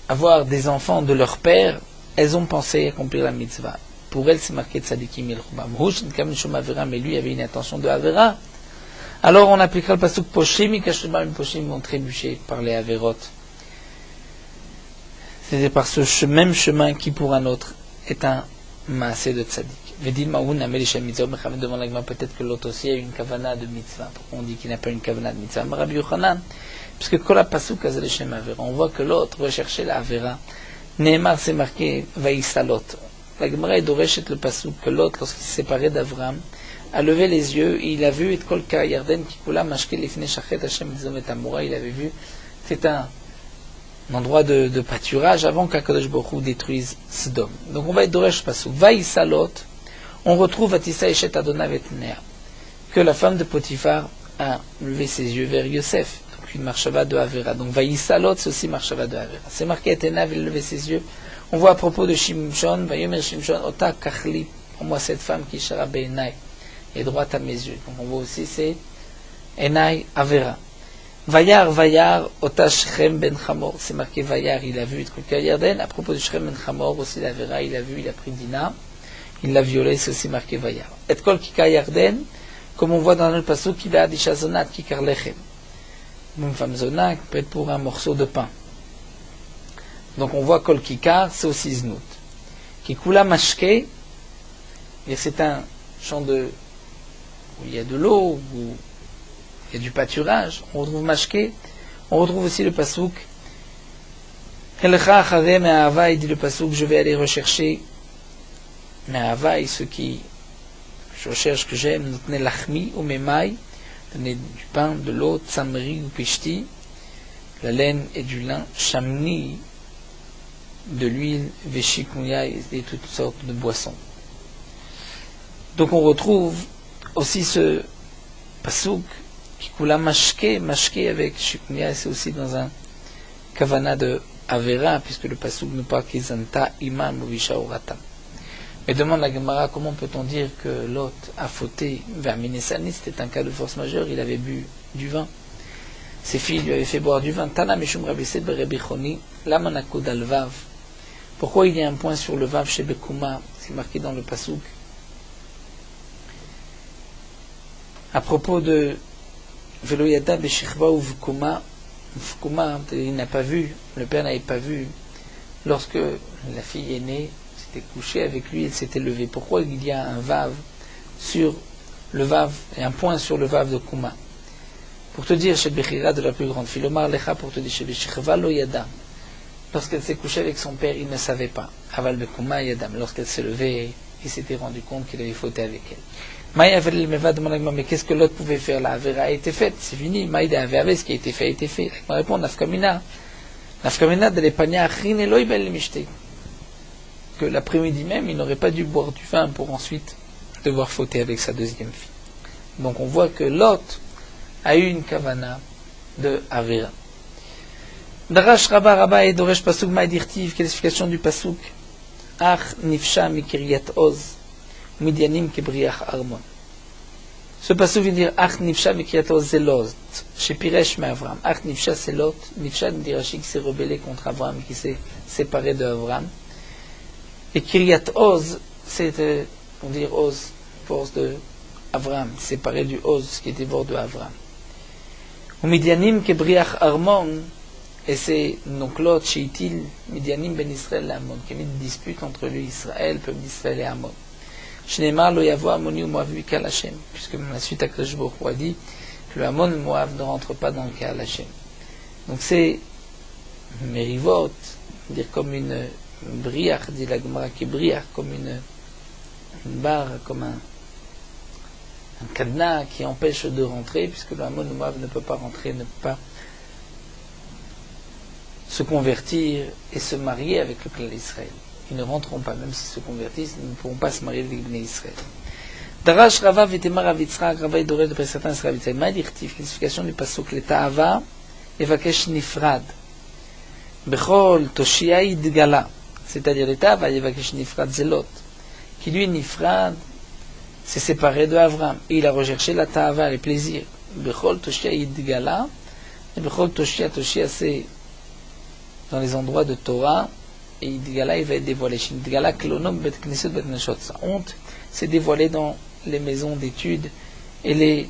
A: avoir des enfants de leur père elles ont pensé accomplir la mitzvah. Pour elles, c'est marqué tzadikim yelchubam. Mais lui avait une intention de Avera. Alors on appliquera le pasuk poshim ikashubam, les poshim vont trébucher par les Averot. C'est par ce même chemin qui pour un autre est un maasé de tzadik. Vedim maoun amelisha mitzvah, Mechamed demande l'agma, peut-être que l'autre aussi a une kavana de mitzvah. Pourquoi on dit qu'il n'a pas une kavana de mitzvah? Rabbi Yochanan, puisque kol pasuk azal shem Avera, on voit que l'autre recherchait la Avera. Nehemar, c'est marqué vaïsalot. La Gemara est dorechet le pasuk que l'autre, lorsqu'il s'est séparé d'Avram, a levé les yeux et il a vu et kol ka yarden ki kula mashke lifnei shachet Hashem Zom et Amora. Il avait vu, c'est un endroit de pâturage avant qu'Akadosh Baruch Hu détruise Sodome. Donc on va être doresh pasuk. Vaïsalot, on retrouve Atissa Eshet Adonai Vetnea, que la femme de Potiphar a levé ses yeux vers Yosef. Une marchava de Avera. Donc Vaïsalot, c'est aussi marchava de Avera. C'est marqué Etenav, il levait ses yeux. On voit à propos de Shimshon, Vayomer Shimshon, Ota Kachli, pour moi cette femme qui shara Be'enai, est droite à mes yeux. Donc on voit aussi c'est Enai Avera. Vayar, Ota Shrem Ben Chamor, c'est marqué Vayar, il a vu Tkouka Yarden. À propos de Shrem Ben Chamor, aussi l'Avera, il a vu, il a pris Dina, il l'a violé, c'est aussi marqué Vayar. Et Kol Kika Yarden, comme on voit dans le pasuk, il a Adisha Zonat Kikar Lechem. Une femme zona peut être pour un morceau de pain. Donc on voit kol kikar, c'est aussi znout. Kikula mashke, c'est un champ où il y a de l'eau, où il y a du pâturage. On retrouve mashke. On retrouve aussi le pasouk. Elcha achare me'ahava, il dit le pasouk, je vais aller rechercher me'ahava, et ceux qui je recherche que j'aime, notne lachmi ou memai, donner du pain, de l'eau, tsamri ou pishti, la laine et du lin, chamni, de l'huile, veshikunya et toutes sortes de boissons. Donc on retrouve aussi ce pasouk qui coula mashke avec shikunya, c'est aussi dans un kavana de Avera, puisque le pasouk ne parle qu'izanta imam ou visha orata. Mais demande la Gemara, comment peut-on dire que Lot a fauté vers Minesani? C'était un cas de force majeure, il avait bu du vin. Ses filles lui avaient fait boire du vin. Tana Mishum Rabised Berebichoni, Lamanakud al-Vav. Pourquoi il y a un point sur le Vav chez Bekuma? C'est marqué dans le Pasouk. À propos de Veloyada Beshirva ou Vukuma, il n'a pas vu, le père n'avait pas vu, lorsque la fille est née, couché avec lui, il s'était levé. Pourquoi il y a un vav sur le vav et un point sur le vav de Kuma? Pour te dire, chez Bechira de la plus grande fille, Omar Lecha, pour te dire, chez Bechirva lo yada, lorsqu'elle s'est couchée avec son père, il ne savait pas. Aval Bekuma yadam, lorsqu'elle s'est levée, il s'était rendu compte qu'il avait fauté avec elle. Maïa Avel Meva demande, mais qu'est-ce que l'autre pouvait faire? La Avera a été faite, c'est fini. Maïda avait ce qui a été fait a été fait. Il répond, Nafkamina de l'Epania Achin Eloi Bel Mishte, que l'après-midi même, il n'aurait pas dû boire du vin pour ensuite devoir fauter avec sa deuxième fille. Donc on voit que Lot a eu une kavana de Avera. Darash Rabba et Doresh Pasuk Maïdirtiv, qualification du Pasuk. Ach Nifsha Mikiriat Oz, Midianim Kebriach Armon. Ce Pasuk veut dire Ach Nifsha Mikiriat Oz Zelot, chez Piresh Avram. Ach Nifsha c'est Lot, Nifsha Ndirachik s'est rebellé contre Avram, qui s'est séparé de Avram. Et Kiryat Oz, c'est pour dire Oz, force de Avram, séparé du Oz, qui était bord de Avram. Ou Midianim Kebriach Armon, et c'est donc l'autre, Sheitil, Midianim Ben Israël et Amon, qui a mis une dispute entre lui, Israël, peuple d'Israël et Amon. Shneimar lo yavo Amoni ou Moav Kal Hashem, puisque la suite à Akadosh Baruch Hu a dit que le Amon et Moav ne rentrent pas dans le Kal Hashem. Donc c'est Merivot, dire comme une briach, dit la Gemara, qui briach comme une barre, comme un cadenas qui empêche de rentrer, puisque le Hamon Moav ne peut pas rentrer, ne peut pas se convertir et se marier avec le clan d'Israël. Ils ne rentreront pas, même s'ils se convertissent, ils ne pourront pas se marier avec les Israël. Darash Rava Vetemar Avitzrak, Rava et Doré de certains Israélites. Maïdirtif, classification du Pasuk, le Ta'ava, Evakesh Nifrad. Bechol Toshia Idgala. C'est-à-dire le Ta'ava, Evakesh Nifrad Zelot. Qui lui, Nifrad, s'est séparé de Avram. Et il a recherché la Ta'ava, les plaisirs. Bechol Toshia Idgala. Et Bechol Toshia, c'est dans les endroits de Torah. et Idgala, il va être dévoilé. Idgala, Klonom, Bet Knesset, Bet Nashot. Sa honte s'est dévoilée dans les maisons d'études et les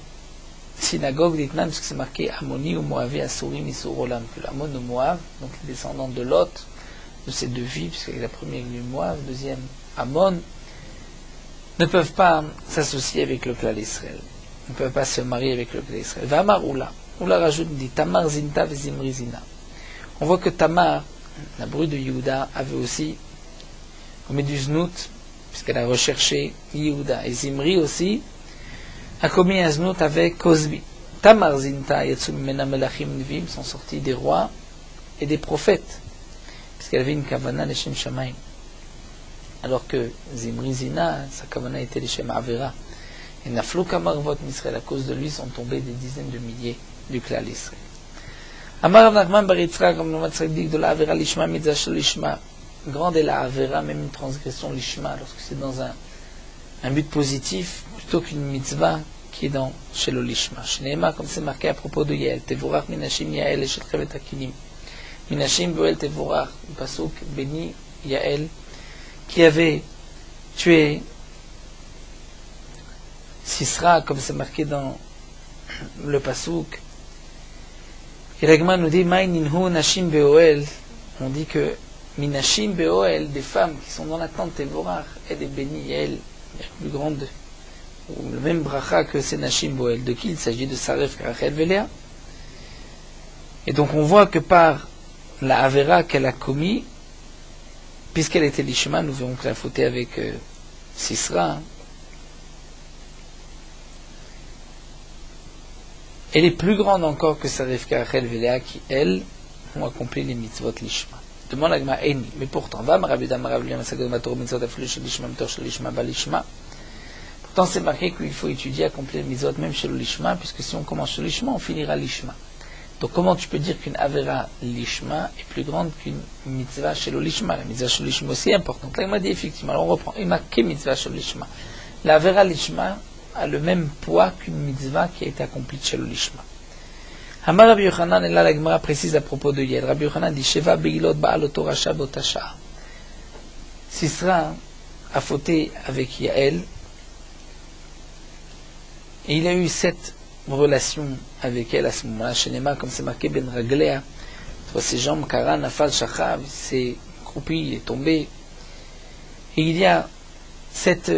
A: synagogues d'Itnan, parce que c'est marqué Ammoni ou Moavi, Asurim, Isur Olam. Que Ammon ou Moav, donc les descendants de Lot, de ces deux filles, puisque la première est Moav, deuxième Ammon, ne peuvent pas s'associer avec le clan d'Israël. Ils ne peuvent pas se marier avec le clan d'Israël. Vamar Oula. Oula rajoute, dit Tamar Zinta Zimri Zina. On voit que Tamar, la bru de Yehuda, avait aussi commis du znout, puisqu'elle a recherché Yehuda. Et Zimri aussi a commis un znout avec Cosbi. Tamar Zinta Yatsum Mena Melachim Nivim sont sortis des rois et des prophètes, puisqu'elle avait une kavana Leshem Shamaim. Alors que Zimri Zina, sa kavana était Leshem Avera. Et Naflou Kamarvot Misraël, à cause de lui, sont tombés des dizaines de milliers du clan d'Israël. Amar Nachman Bar Yitzchak, comme le Matzak dit, de la Avera Lishma, Mitzvah Shel Lishma. Grande est la Avera, même une transgression Lishma, lorsque c'est dans un but positif, plutôt qu'une mitzvah qui est dans Shel Lishma. Shneema, comme c'est marqué à propos de Yael, Tevorach Minashim Yael et Shel Chevet Akinim. Minashim Boel Tevorach, le pasuk béni Yael, qui avait tué Sisra, comme c'est marqué dans le pasuk. Et l'Agma nous dit Maïninhu Nashim Beoel. On dit que Minashim Beoel, des femmes qui sont dans la tente Tevorach, et des bénis Yael, la plus grande, ou le même bracha que c'est Nashim Boel. De qui il s'agit? De Saref Rachel Velea. Et donc on voit que par la Avera qu'elle a commis, puisqu'elle était Lishma, nous verrons que la faute est avec Sisra, elle est plus grande encore que Saref Rachel Velea qui, elles, ont accompli les mitzvot Lishma. Demande à Gma Eni, mais pourtant, va Marabida Marablia Masagod Mator Mitzvot Aflu Shel Lishma Mitor Shel Lishma Balishma. Pourtant, c'est marqué qu'il faut étudier, accomplir les mitzvot même chez le Lishma, puisque si on commence chez le Lishma, on finira Lishma. Donc, comment tu peux dire qu'une Avera Lishma est plus grande qu'une mitzvah chez le Lishma? La mitzvah chez le Lishma aussi est importante. Là, il m'a dit effectivement, alors on reprend. Il m'a marqué mitzvah chez le Lishma. La Avera Lishma a le même poids qu'une mitzvah qui a été accomplie chez le Lishma. Hamar Rabbi Yochanan, et là la Gemara précise à propos de Yael. Rabbi Yochanan dit Sheva Beilot Baal Otorasha Botasha. Sisra a fauté avec Yael, et il a eu 7 relations avec elle à ce moment-là. Shenema, comme c'est marqué Ben Raglea, soit ses jambes, Kara, Nafal, Shachav, il s'est croupi, il est tombé. Et il y a cette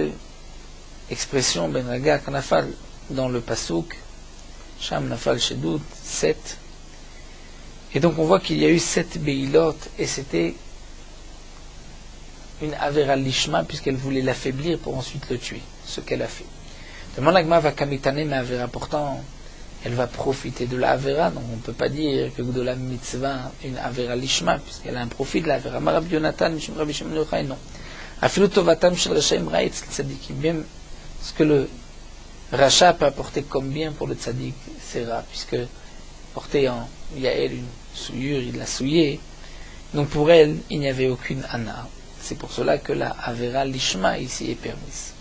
A: expression Ben Raga, Nafal, dans le Pasuk, Sham Nafal Shedut, 7. Et donc on voit qu'il y a eu 7 Beilot, et c'était une Avera Lishma, puisqu'elle voulait l'affaiblir pour ensuite le tuer, ce qu'elle a fait. Demande l'Agma va kamitane mais Avera, pourtant elle va profiter de la Avera, donc on ne peut pas dire que de la mitzvah une Avera Lishma, puisqu'elle a un profit de la Avera. Marab Yonatan, Mishim Rabbi Shimon Yochai, non. Afilu Tovatam Shel Rashaim Raïtz, le tzadikim, même ce que le Racha peut apporter comme bien pour le tzaddik, c'est rare, puisque porter en Yael une souillure, il l'a souillé, donc pour elle, il n'y avait aucune Anna. C'est pour cela que la Avera Lishma ici est permise.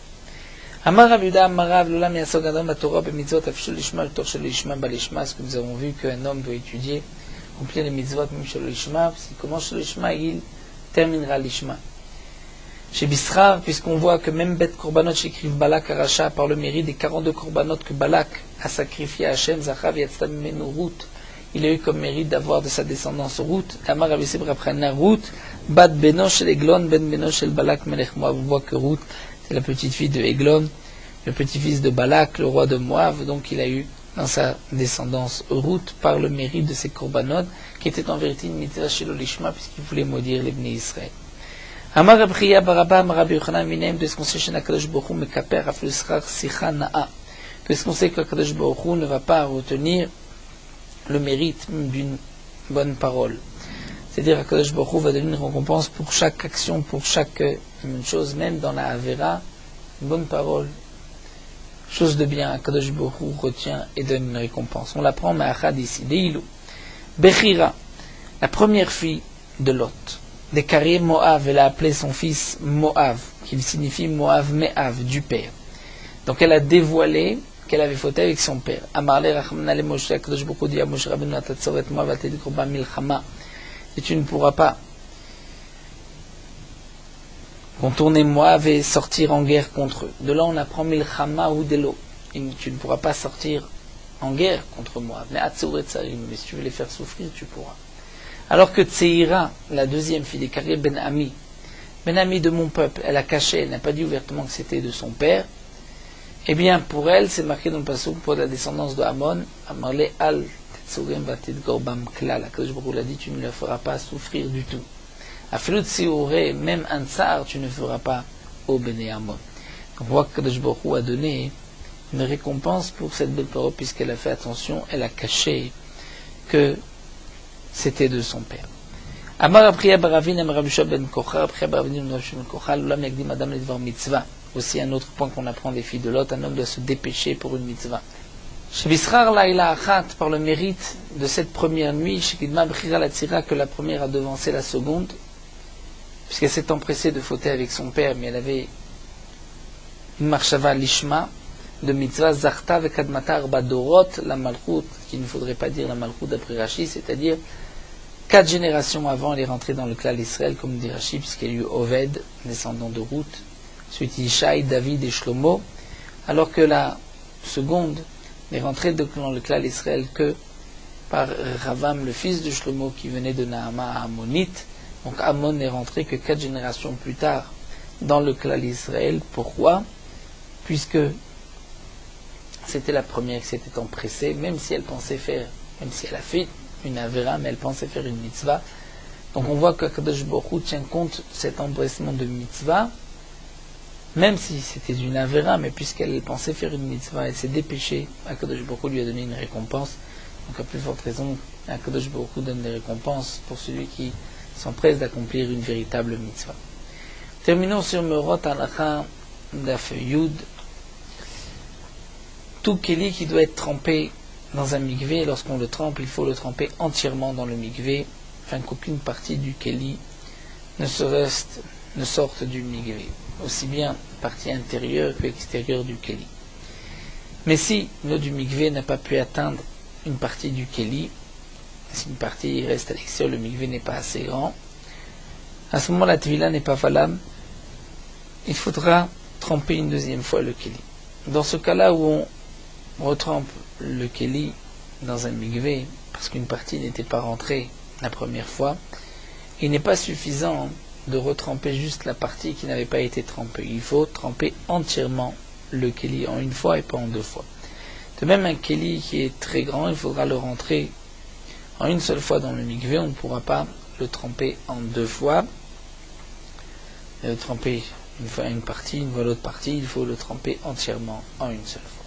A: Amar Rav Yuda, Amar Rav Lolam Yasog Adam Batorah B'mitzvot Afshel Lishma le Tor Shel Lishma Balishma, ce que nous avons vu qu'un homme doit étudier, accomplir les mitzvot même Shel Lishma, s'il commence Shel Lishma, il terminera Lishma. Chez Bisrar, puisqu'on voit que même Bet Korbanot écrivent Balak Aracha par le mérite des 42 Korbanot que Balak a sacrifié à Hachem, Zachav Yatztam Menu Ruth, il a eu comme mérite d'avoir de sa descendance Ruth. Amar Rav Yosef Raprana Ruth, Bat Beno Shel Eglon, Ben Beno Shel Balak Melech Moab. On voit que Ruth, c'est la petite fille de Eglon, le petit-fils de Balak, le roi de Moab, donc il a eu dans sa descendance Ruth par le mérite de ses Korbanot, qui était en vérité une mitzvah chez le Lishma, puisqu'il voulait maudire les Bnei Israël. Amar Rabchia Baraba, Amar Rabbi Yochanan Minem, de ce qu'on sait chez Nakadosh Baruch Hu, Mekaper Afle Schar Sicha Na'a. De ce qu'on sait que Nakadosh Baruch Hu ne va pas retenir le mérite d'une bonne parole. C'est-à-dire que Nakadosh Baruch Hu va donner une récompense pour chaque action, pour chaque chose, même dans la Avera, une bonne parole, chose de bien, Nakadosh Baruch Hu retient et donne une récompense. On l'apprend, mais Achad ici, Deilou. Bechira, la première fille de Lot. Déclaré Moav, elle a appelé son fils Moav, qui signifie Moav Me'av, du père. Donc elle a dévoilé qu'elle avait fauté avec son père. Amarle Rachmanale Moshe, Kadosh Baruch Hu dit à Moshe Rabbeinu, Atatzoret Moav, Atedi Korban Milchama, et tu ne pourras pas contourner Moab et sortir en guerre contre eux. De là, on apprend Milchama ou Delo. Tu ne pourras pas sortir en guerre contre Moab. Mais Atzur et Tsarim, mais si tu veux les faire souffrir, tu pourras. Alors que Tseira, la deuxième fille des carrières Ben Ami de mon peuple, elle a caché, elle n'a pas dit ouvertement que c'était de son père. Eh bien, pour elle, c'est marqué dans le passage pour la descendance de Amon, Amarle al Tetsurim Batid Gorbam Klal. La Kadosh Baruch Hu l'a dit, tu ne la feras pas souffrir du tout. Afilut Tsioré, même un tsar, tu ne feras pas au Béné Amon. On voit que Kadosh Baruch Hu a donné une récompense pour cette belle parole, puisqu'elle a fait attention, elle a caché que c'était de son père. Amar Apriya Baravin Amar Rabbi Shua ben Kocha, Apriya Baravin Amar Rabbi Shua ben Kocha, L'Olam Yagdim Madame Lidvar Mitzvah. Aussi un autre point qu'on apprend des filles de Lot, un homme doit se dépêcher pour une mitzvah. Shebisrar Laila Achat, par le mérite de cette première nuit, Shekidma Bchira Latzira, que la première a devancé la seconde, puisqu'elle s'est empressée de fauter avec son père, mais elle avait une marshava lishma de mitzvah Zarta Vekadmata Arba Dorot, la malchut, qu'il ne faudrait pas dire la malchut d'après Rashi, c'est-à-dire 4 générations avant, elle est rentrée dans le clan d'Israël, comme dit Rashi, puisqu'il y a eu Oved, descendant de Ruth, ensuite Ishaï, David et Shlomo, alors que la seconde n'est rentrée dans le clan d'Israël que par Ravam, le fils de Shlomo, qui venait de Naama à Ammonite. Donc Ammon n'est rentré que 4 générations plus tard dans le clan d'Israël. Pourquoi? Puisque c'était la première qui s'était empressée, même si elle pensait faire, même si elle a fait une avera, mais elle pensait faire une mitzvah. Donc on voit que Kadosh Baruch Hu tient compte de cet empressement de mitzvah, même si c'était une avera, mais puisqu'elle pensait faire une mitzvah, elle s'est dépêchée, Kadosh Baruch Hu lui a donné une récompense. Donc à plus forte raison, Kadosh Baruch Hu donne des récompenses pour celui qui s'empresse d'accomplir une véritable mitzvah. Terminons sur Merot Halacha Daf Yud. Tout keli qui doit être trempé dans un mikvé, lorsqu'on le trempe, il faut le tremper entièrement dans le mikvé, afin qu'aucune partie du keli ne sorte du mikvé, aussi bien partie intérieure que extérieure du keli. Mais si l'eau du mikvé n'a pas pu atteindre une partie du keli, si une partie reste à l'extérieur, le mikvé n'est pas assez grand, à ce moment la tvila n'est pas valable, il faudra tremper une deuxième fois le keli. Dans ce cas-là où on retrempe le keli dans un mikvé, parce qu'une partie n'était pas rentrée la première fois, il n'est pas suffisant de retremper juste la partie qui n'avait pas été trempée. Il faut tremper entièrement le keli en une fois et pas en 2 fois. De même, un keli qui est très grand, il faudra le rentrer en une seule fois dans le mikvé, on ne pourra pas le tremper en 2 fois. Et le tremper une fois une partie, une fois l'autre partie, il faut le tremper entièrement en une seule fois.